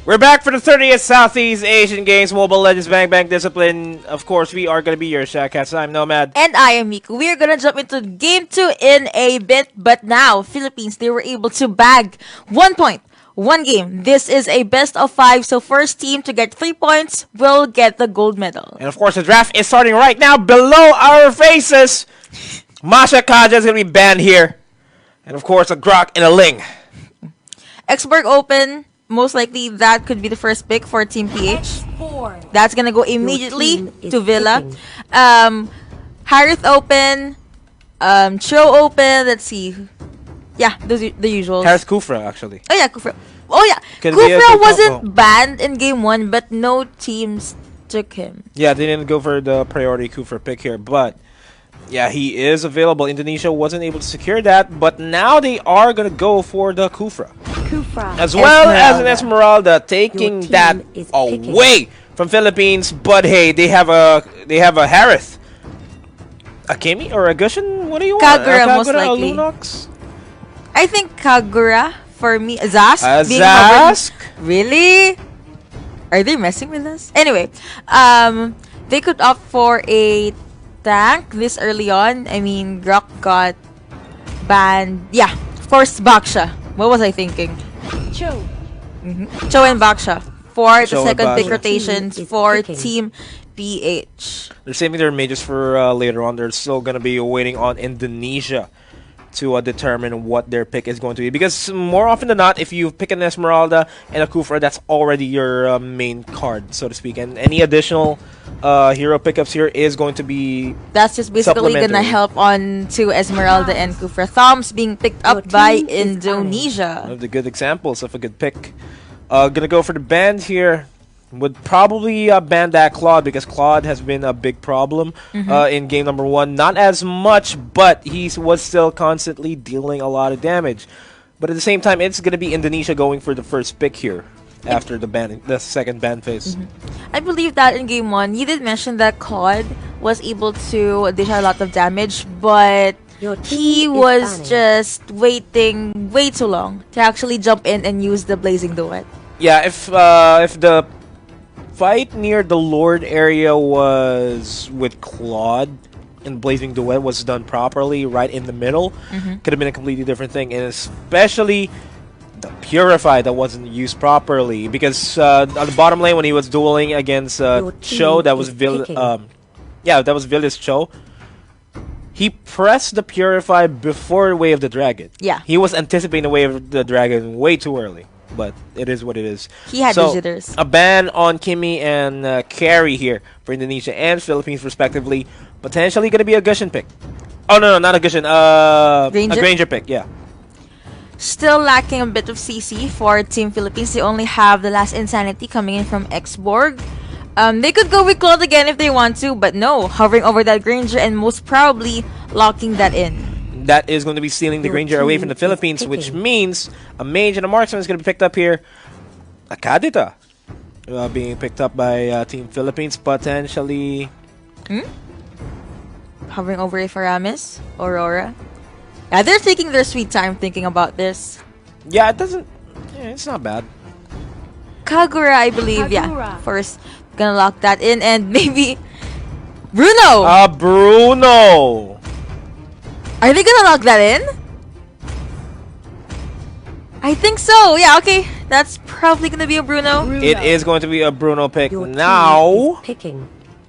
We're back for the 30th Southeast Asian Games Mobile Legends Bang Bang Discipline. Of course, we are going to be your Shackcats. I'm Nomad. And I am Miku. We're gonna jump into game 2 in a bit, but now, Philippines, they were able to bag 1 point. One game. This is a best of 5, so first team to get 3 points will get the gold medal. And of course, the draft is starting right now below our faces. Masha Kaja is going to be banned here. And of course, a Grok and a Ling. Exburg Open, most likely that could be the first pick for Team PH. That's gonna go immediately to Villa. Harith Open, Cho Open, let's see. Yeah, those are the usuals. Harith Kufra, actually. Oh yeah, Kufra. Oh yeah, Could be a Kufra good wasn't combo. banned in game 1, but no teams took him. Yeah, they didn't go for the priority Kufra pick here, but yeah, he is available. Indonesia wasn't able to secure that, but now they are going to go for the Kufra. As well as an Esmeralda, taking that away from Philippines, but hey, they have a Harith. A Kimi or a Gushian? What do you want? Kagura, A most likely. A Lunox? I think Kagura for me. Zask being Zask? covered. Really? Are they messing with us? Anyway, they could opt for a tank this early on. I mean, Grok got banned. Yeah, of course, Baksha. What was I thinking? Cho. Cho and Baksha for Cho the and second pick Baksha. rotations for Team PH. They're saving their mages for later on. They're still going to be waiting on Indonesia to determine what their pick is going to be. Because more often than not, if you pick an Esmeralda and a Kufra, that's already your main card, so to speak. And any additional hero pickups here is going to be That's just basically gonna supplementary. help on to Esmeralda and Kufra. Thumbs being picked up by Indonesia. one of the good examples of a good pick. Gonna go for the band here. Would probably ban that Claude because Claude has been a big problem in game number 1. Not as much, but he was still constantly dealing a lot of damage. But at the same time, it's going to be Indonesia going for the first pick here after the second ban phase. I believe that in game 1, you did mention that Claude was able to dish out a lot of damage, but he was just waiting way too long to actually jump in and use the Blazing Duet. Yeah, if the fight near the Lord area was with Claude and Blazing Duet was done properly right in the middle, could have been a completely different thing. And especially the Purify that wasn't used properly, because on the bottom lane when he was dueling against Cho, that was that was Villa's Cho. He pressed the Purify before Way of the Dragon. Yeah. He was anticipating the Way of the Dragon way too early. But it is what it is. He had so, the jitters. A ban on Kimi and Carry here for Indonesia and Philippines respectively. Potentially going to be a Gushian pick. Oh, no, not a Gushian. A Granger pick, yeah. Still lacking a bit of CC for Team Philippines. They only have the last Insanity coming in from Xborg. They could go with Claude again if they want to, but no. Hovering over that Granger and most probably locking that in. That is going to be stealing the Granger away from the Philippines, which means a Mage and a Marksman is going to be picked up here. A Kadita being picked up by Team Philippines, potentially. Hovering over a Faramis, Aurora. Yeah, they're taking their sweet time thinking about this. Yeah, it doesn't. Yeah, it's not bad. Kagura, I believe, yeah. First, gonna lock that in, and maybe Bruno. Bruno. Are they gonna lock that in? I think so. Yeah, okay. That's probably gonna be a Bruno. It is going to be a Bruno pick. Now,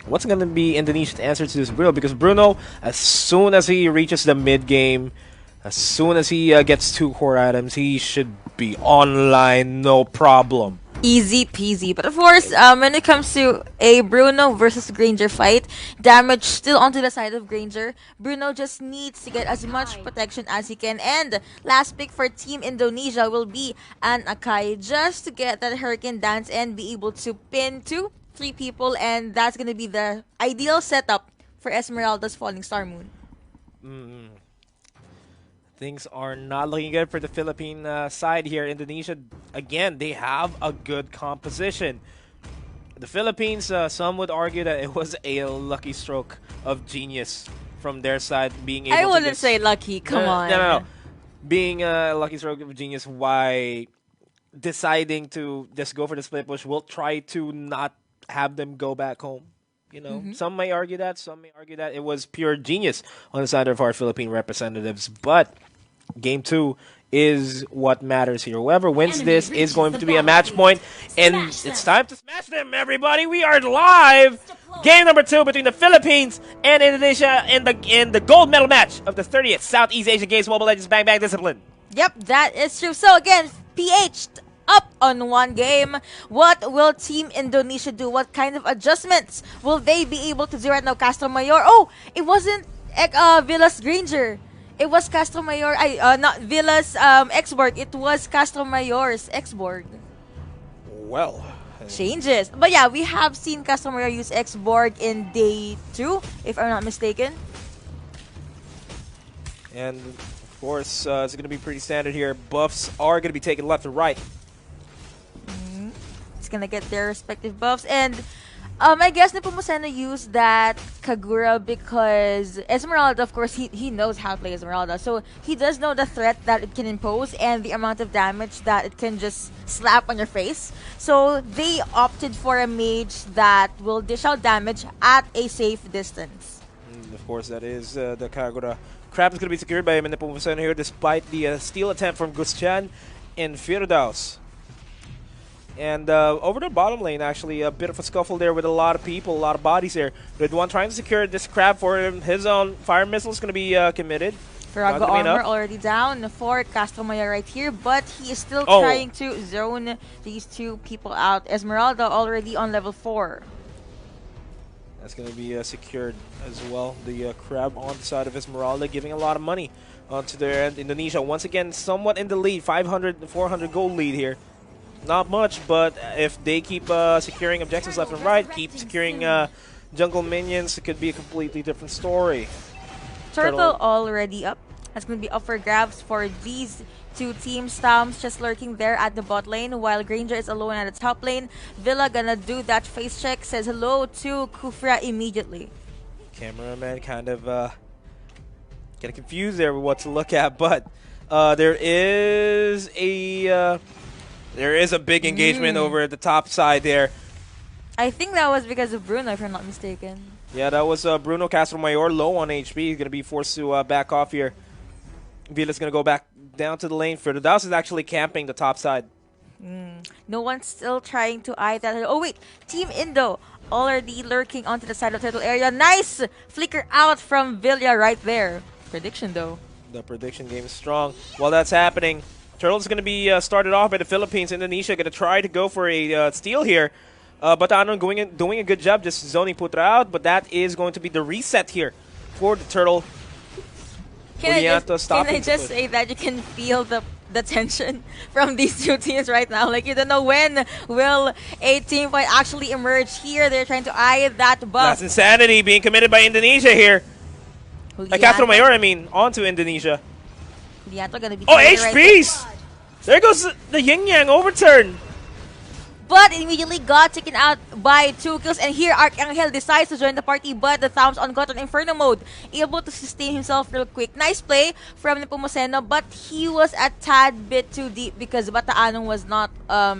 what's going to be Indonesia's answer to this Bruno? Because Bruno, as soon as he reaches the mid game, as soon as he gets 2 core items, he should be online, no problem. Easy peasy. But of course, when it comes to a Bruno versus Granger fight, damage still onto the side of Granger. Bruno just needs to get as much protection as he can. And last pick for Team Indonesia will be an Akai, just to get that Hurricane Dance and be able to pin 2-3 people. And that's going to be the ideal setup for Esmeralda's Falling Star Moon. Things are not looking good for the Philippine side here. Indonesia, again, they have a good composition. The Philippines, some would argue that it was a lucky stroke of genius from their side being able to... I wouldn't say lucky, come on. No. Being a lucky stroke of genius, why deciding to just go for the split push will try to not have them go back home. You know, some may argue that, some may argue that it was pure genius on the side of our Philippine representatives. But game 2 is what matters here. Whoever wins this is going to be a match point, and it's time to smash them, everybody. We are live. Game number 2 between the Philippines and Indonesia in the gold medal match of the 30th Southeast Asian Games Mobile Legends Bang Bang Discipline. Yep, that is true. So again, PH up on one game. What will Team Indonesia do? What kind of adjustments will they be able to do right now? Castromayor. Oh, it wasn't Villas Granger. It was Castromayor. Not Villas Exborg. It was Castromayor's Exborg. Well, Changes. But yeah, we have seen Castromayor use Exborg in day 2, if I'm not mistaken. and of course, it's going to be pretty standard here. Buffs are going to be taken left and right. It's gonna get their respective buffs, and I guess Nepomuceno used that Kagura because Esmeralda, of course, he knows how to play Esmeralda, so he does know the threat that it can impose and the amount of damage that it can just slap on your face. So they opted for a mage that will dish out damage at a safe distance. And of course, that is the Kagura. Crab is going to be secured by Nepomuceno here, despite the steal attempt from Gustian and Firdaus. And over the bottom lane, actually, a bit of a scuffle there with a lot of people, a lot of bodies there. RIDWAN trying to secure this Crab for him. His own fire missile is going to be committed. Farago armor already down for Castromayor right here, but he is still trying to zone these two people out. Esmeralda already on level 4. That's going to be secured as well. The Crab on the side of Esmeralda, giving a lot of money onto their end. Indonesia, once again, somewhat in the lead. 500, 400 gold lead here. Not much, but if they keep securing objectives left and right, keep securing jungle minions, it could be a completely different story. Turtle already up. That's going to be up for grabs for these two teams. Stamps just lurking there at the bot lane, while Granger is alone at the top lane. Villa gonna do that face check, says hello to Kufra immediately. Cameraman kind of getting confused there with what to look at, but there is a big engagement over at the top side there. I think that was because of Bruno, if I'm not mistaken. Yeah, that was Bruno Castromayor, low on HP. He's going to be forced to back off here. Vila's going to go back down to the lane. FIRDAUS is actually camping the top side. No one's still trying to eye that. Oh, wait. Team Indo already lurking onto the side of the turtle area. Nice flicker out from Villa right there. Prediction, though. The prediction game is strong. While that's happening, Turtle's going to be started off by the Philippines. Indonesia going to try to go for a steal here. BATO-ANON doing a good job just zoning Putra out, but that is going to be the reset here for the Turtle. Can I just say that you can feel the tension from these two teams right now? Like, you don't know when will a team fight actually emerge here. They're trying to eye that buff. That's insanity being committed by Indonesia here. Castromayor, I mean, onto Indonesia. Gonna be HPs! Right there goes the yin-yang overturn. But immediately got taken out by 2 kills. And here Arcangel decides to join the party, but the Thumbs on got on Inferno mode. Able to sustain himself real quick. Nice play from Nepomuceno, but he was a tad bit too deep because BATO-ANON was not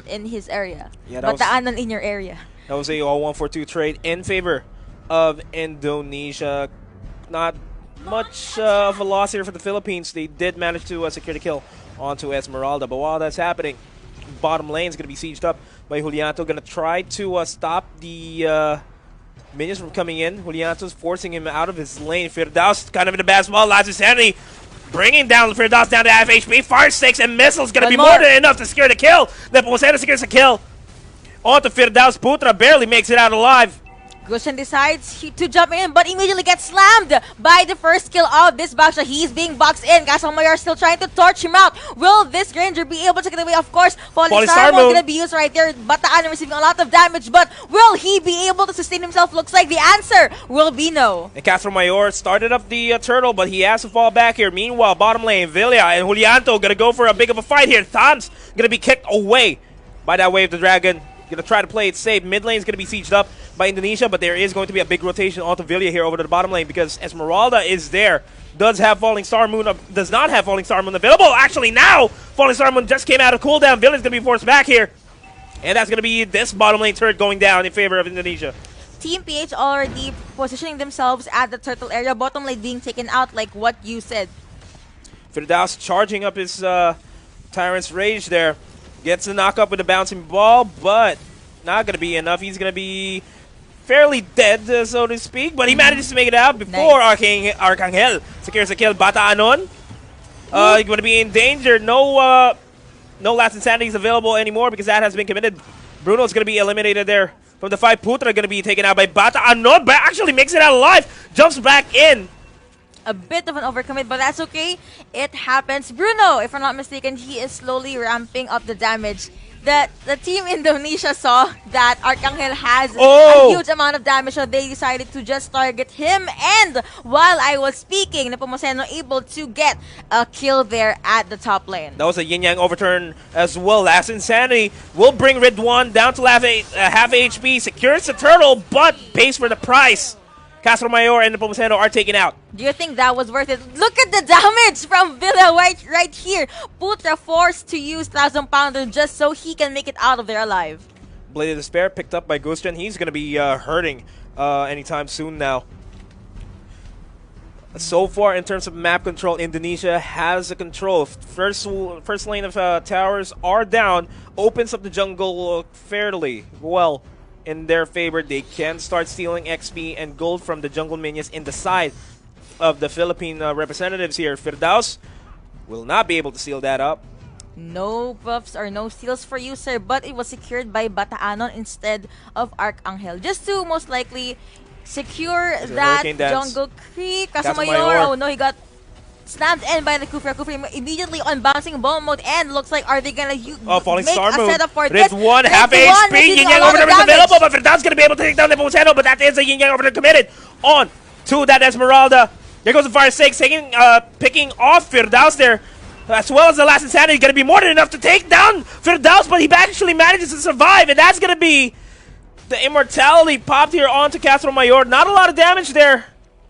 in his area. Yeah, BATO-ANON in your area. That was a all-1-4-2 trade in favor of Indonesia. Not much of a loss here for the Philippines. They did manage to secure the kill onto Esmeralda, but while that's happening, bottom lane is going to be sieged up by Julianto. Going to try to stop the minions from coming in. Julianto's forcing him out of his lane. Firdaus kind of in a bad spot. Lots of sanity, bringing down Firdaus down to half HP. Fire sticks and missiles going to be more than enough to secure the kill. Nepomuceno secures the kill onto Firdaus. Putra barely makes it out alive. Gustian decides to jump in, but immediately gets slammed by the first kill of this backshot. He's being boxed in. Castromayor still trying to torch him out. Will this Granger be able to get away? Of course, Polystar mode gonna be used right there. BATO-ANON receiving a lot of damage, but will he be able to sustain himself? Looks like the answer will be no. And Castromayor started up the turtle, but he has to fall back here. Meanwhile, bottom lane, Villa and Julianto gonna go for a big of a fight here. Thumbs gonna be kicked away by that Wave the Dragon. Gonna try to play it safe. Mid lane is gonna be sieged up by Indonesia, but there is going to be a big rotation onto Villa here over to the bottom lane because Esmeralda is there. Does have Falling Star Moon, does not have Falling Star Moon available. Actually, now Falling Star Moon just came out of cooldown. Villa's going to be forced back here. And that's going to be this bottom lane turret going down in favor of Indonesia. Team PH already positioning themselves at the turtle area, bottom lane being taken out like what you said. Firdaus charging up his Tyrant's Rage there. Gets the knock up with the bouncing ball, but not going to be enough. He's going to be fairly dead, so to speak, but he manages to make it out before Arcangel secures a kill. BATO-ANON going to be in danger. No Last Insanity is available anymore because that has been committed. Bruno's going to be eliminated there from the fight. Putra going to be taken out by BATO-ANON, but actually makes it out alive. Jumps back in. A bit of an overcommit, but that's okay. It happens. Bruno, if I'm not mistaken, he is slowly ramping up the damage. The team Indonesia saw that Arcangel has a huge amount of damage, so they decided to just target him. And while I was speaking, NEPOMUCENO able to get a kill there at the top lane. That was a yin-yang overturn as well. Last Insanity will bring RIDWAN down to half HP, secures the turtle, but pays for the price. Castromayor and NEPOMUCENO are taken out. Do you think that was worth it? Look at the damage from Villa right here. Putra forced to use 1,000 Pounder just so he can make it out of there alive. Blade of Despair picked up by GUSTIAN. He's going to be hurting anytime soon now. So far, in terms of map control, Indonesia has the control. First lane of towers are down. Opens up the jungle fairly well in their favor. They can start stealing XP and gold from the jungle minions in the side of the Philippine representatives here. Firdaus will not be able to seal that up. No buffs or no steals for you, sir, but it was secured by BATO-ANON instead of Arcangel. Just to most likely secure that jungle creep. Castromayor, oh no, he got snapped in by the Kufra. Kufra immediately on bouncing ball mode, and looks like are they gonna Falling make Star a Move. setup for this? RIDWAN half HP. Yin-yang overturn is available, but Firdaus gonna be able to take down NEPOMUCENO, but that is a yin-yang overturn committed on to that Esmeralda. There goes the Fire 6, picking off Firdaus there, as well as the Last Insanity. Gonna be more than enough to take down Firdaus, but he actually manages to survive, and that's gonna be the immortality popped here onto Castromayor. Not a lot of damage there.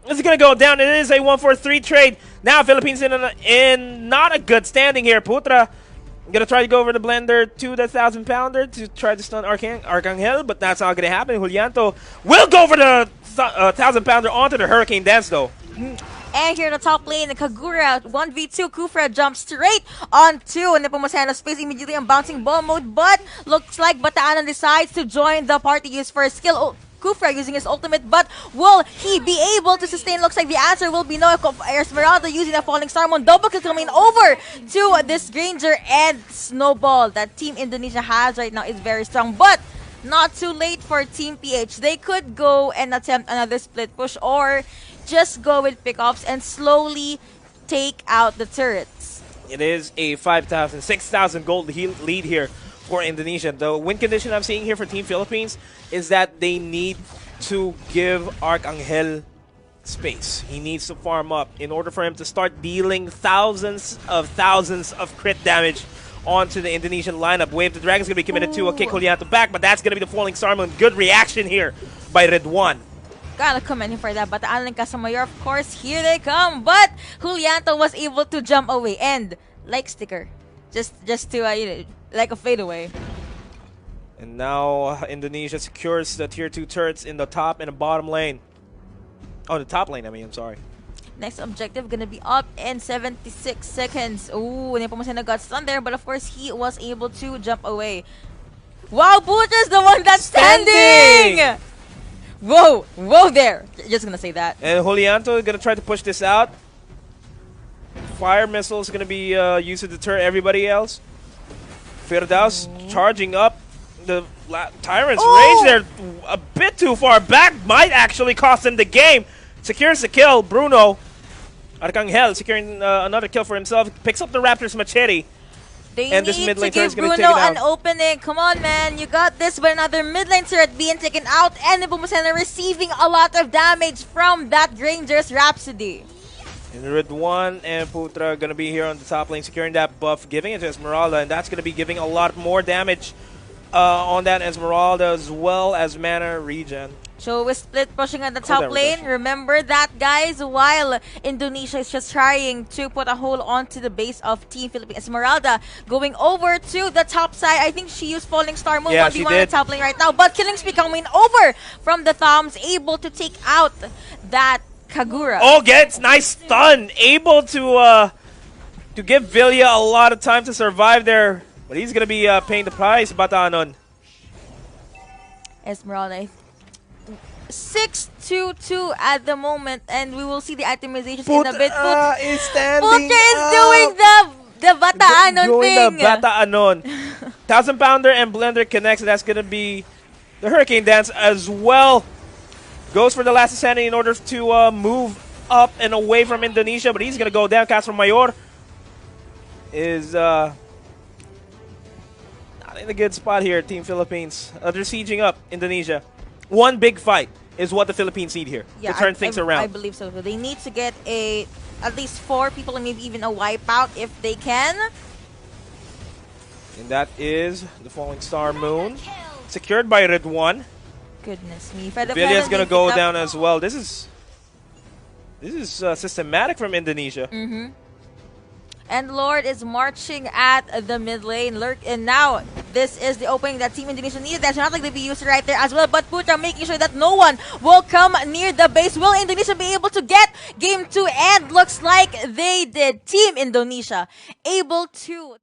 This is going to go down. It is a 1-4-3 trade. Now Philippines in not a good standing here. Putra going to try to go over the blender to the 1,000 Pounder to try to stun Arcangel, but that's not going to happen. Julianto will go for the 1,000 Pounder onto the Hurricane Dance though. And here in the top lane, Kagura 1v2. Kufra jumps straight onto NEPOMUCENO's face immediately on bouncing ball mode, but looks like BATO-ANON decides to join the party. Use for a skill. Kufra using his ultimate, but will he be able to sustain? Looks like the answer will be no. Esmeralda using a Falling Star Moon. Double kill coming over to this Granger, and Snowball that Team Indonesia has right now is very strong, but not too late for Team PH. They could go and attempt another split push or just go with pickoffs and slowly take out the turrets. It is a 5,000, 6,000 gold lead here for Indonesia. The win condition I'm seeing here for Team Philippines is that they need to give Arcangel space. He needs to farm up in order for him to start dealing thousands of crit damage onto the Indonesian lineup. Wave the Dragon's going to be committed to a kick Julianto back, but that's going to be the Falling Star Moon. Good reaction here by RIDWAN. Gotta commend him for that. But Alan Castromayor, of course, here they come. But Julianto was able to jump away and like sticker, just to like a fadeaway. And now Indonesia secures the tier 2 turrets in the top and the bottom lane. Oh, the top lane, I'm sorry. Next objective gonna be up in 76 seconds. Ooh, NEPOMUCENO got stunned there, but of course he was able to jump away. Wow, Putra's the one that's standing! Whoa there. Just gonna say that. And Julianto is gonna try to push this out. Fire missiles are gonna be used to deter everybody else. Firdaus charging up. The Tyrant's Rage there a bit too far back. Might actually cost him the game. Secures the kill. Bruno. Arcangel securing another kill for himself. Picks up the Raptor's machete. They need to give Bruno an opening. Come on, man. You got this. But another mid lane turret being taken out. And NEPOMUCENO receiving a lot of damage from that Granger's Rhapsody. And RIDWAN and Putra going to be here on the top lane securing that buff, giving it to Esmeralda. And that's going to be giving a lot more damage on that Esmeralda as well as mana regen. So we split pushing on the Cool top down lane. reduction. Remember that, guys, while Indonesia is just trying to put a hole onto the base of Team Philippines. Esmeralda going over to the top side. I think she used Falling Star move Yeah, on she the one on the did. top lane right now. But Killing Spree coming over from the Thumbs, able to take out that Kagura. Oh, gets nice stun. Able to give Villia a lot of time to survive there. But he's going to be paying the price, BATO-ANON. Esmeralda 6-2-2 at the moment, and we will see the itemizations in a bit. Putra is standing Putra is up. doing the BATO-ANON Doing thing. the BATO-ANON. 1000 Pounder and Blender connects. That's going to be the Hurricane Dance as well. Goes for the last standing in order to move up and away from Indonesia, but he's going to go down. CASTROMAYOR is not in a good spot here, Team Philippines. They're sieging up Indonesia. One big fight is what the Philippines need here to turn things around. I believe so. So they need to get at least 4 people and maybe even a wipeout if they can. And that is the Falling Star Moon. Secured by RIDWAN. Goodness me. Villia's going to go down as well. This is systematic from Indonesia. And Lord is marching at the mid lane. And now, this is the opening that Team Indonesia needed. That's not like they be used right there as well. But Putra making sure that no one will come near the base. Will Indonesia be able to get Game 2? And looks like they did. Team Indonesia able to